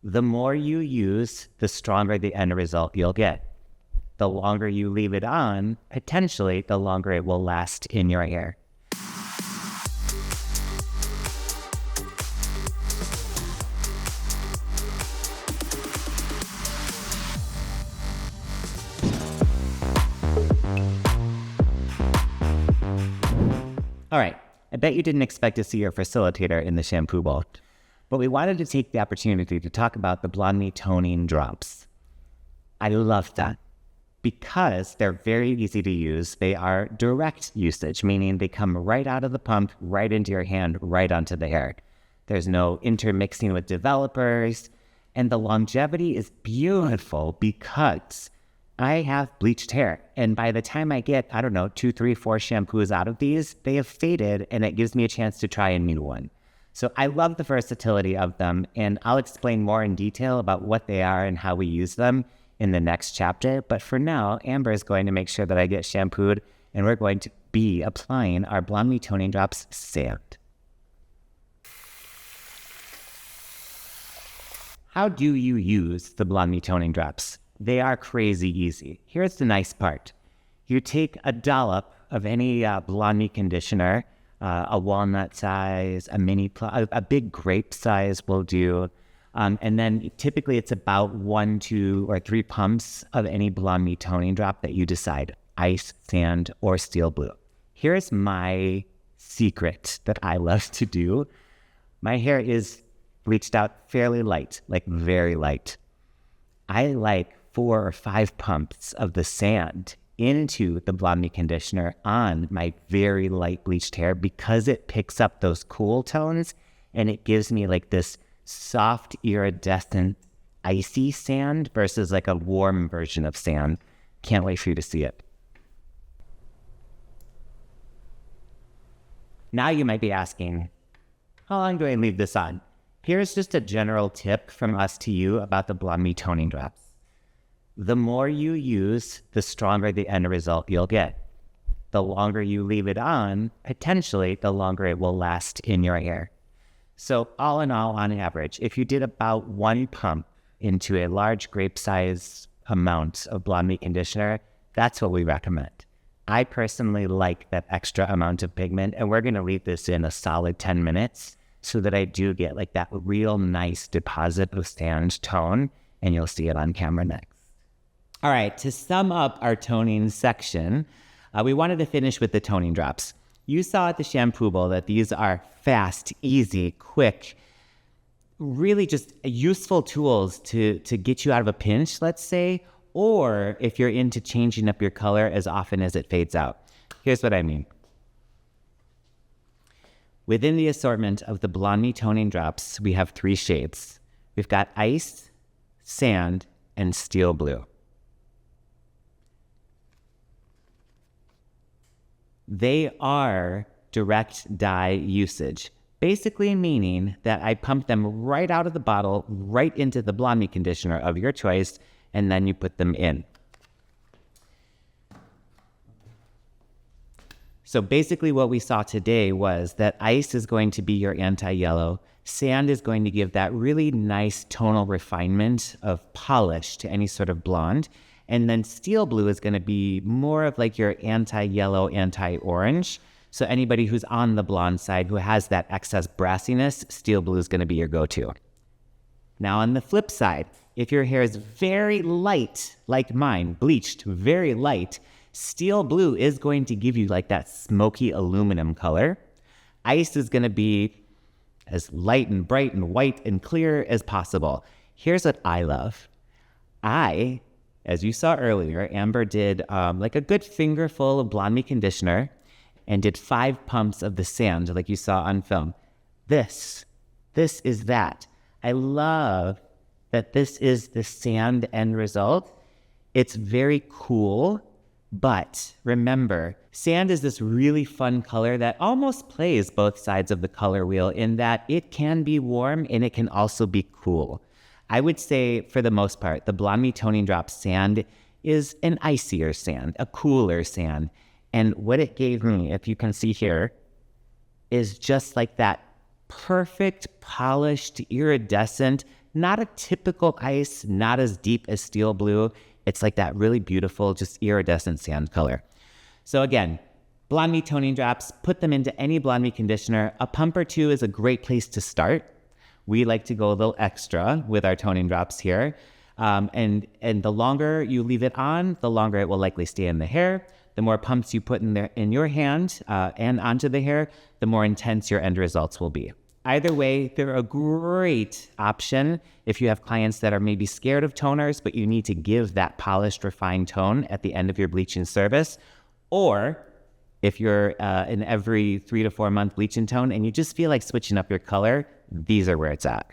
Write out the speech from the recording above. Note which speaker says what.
Speaker 1: The more you use, the stronger the end result you'll get. The longer you leave it on, potentially, the longer it will last in your hair. All right, I bet you didn't expect to see your facilitator in the shampoo bowl, but we wanted to take the opportunity to talk about the BLONDME Toning Drops. I love that because they're very easy to use. They are direct usage, meaning they come right out of the pump, right into your hand, right onto the hair. There's no intermixing with developers, and the longevity is beautiful because I have bleached hair, and by the time I get, 2, 3, 4 shampoos out of these, they have faded, and it gives me a chance to try a new one. So I love the versatility of them, and I'll explain more in detail about what they are and how we use them in the next chapter. But for now, Amber is going to make sure that I get shampooed, and we're going to be applying our BLONDME Toning Drops sand. How do you use the BLONDME Toning Drops? They are crazy easy. Here's the nice part. You take a dollop of any BLONDME conditioner, a walnut size, a big grape size will do. And then typically it's about 1, 2, or 3 pumps of any BLONDME toning drop that you decide, ice, sand, or steel blue. Here's my secret that I love to do. My hair is bleached out fairly light, like very light. I like 4 or 5 pumps of the sand into the BLONDME conditioner on my very light bleached hair because it picks up those cool tones and it gives me like this soft, iridescent, icy sand versus like a warm version of sand. Can't wait for you to see it. Now you might be asking, how long do I leave this on? Here's just a general tip from us to you about the BLONDME Toning Drops. The more you use, the stronger the end result you'll get. The longer you leave it on, potentially, the longer it will last in your hair. So all in all, on average, if you did about 1 pump into a large grape size amount of BLONDME conditioner, that's what we recommend. I personally like that extra amount of pigment, and we're going to leave this in a solid 10 minutes so that I do get like that real nice deposit of sand tone, and you'll see it on camera next. All right, to sum up our toning section, we wanted to finish with the toning drops. You saw at the shampoo bowl that these are fast, easy, quick, really just useful tools to get you out of a pinch, let's say, or if you're into changing up your color as often as it fades out. Here's what I mean. Within the assortment of the BLONDME Toning Drops, we have 3 shades. We've got ice, sand, and steel blue. They are direct dye usage, basically meaning that I pump them right out of the bottle, right into the BLONDME conditioner of your choice, and then you put them in. So basically what we saw today was that ice is going to be your anti-yellow, sand is going to give that really nice tonal refinement of polish to any sort of blonde, and then steel blue is going to be more of like your anti-yellow, anti-orange. So anybody who's on the blonde side who has that excess brassiness, steel blue is going to be your go-to. Now on the flip side, if your hair is very light, like mine, bleached, very light, steel blue is going to give you like that smoky aluminum color. Ice is going to be as light and bright and white and clear as possible. Here's what I love. As you saw earlier, Amber did like a good fingerful of BLONDME conditioner and did 5 pumps of the sand like you saw on film. This is that. I love that this is the sand end result. It's very cool, but remember, sand is this really fun color that almost plays both sides of the color wheel in that it can be warm and it can also be cool. I would say, for the most part, the BLONDME Toning Drops sand is an icier sand, a cooler sand. And what it gave me, if you can see here, is just like that perfect, polished, iridescent, not a typical ice, not as deep as steel blue. It's like that really beautiful, just iridescent sand color. So again, BLONDME Toning Drops, put them into any BLONDME conditioner. A pump or two is a great place to start. We like to go a little extra with our toning drops here. And the longer you leave it on, the longer it will likely stay in the hair. The more pumps you put in your hand and onto the hair, the more intense your end results will be. Either way, they're a great option if you have clients that are maybe scared of toners, but you need to give that polished, refined tone at the end of your bleaching service. Or if you're in every 3 to 4 month bleach and tone and you just feel like switching up your color, these are where it's at.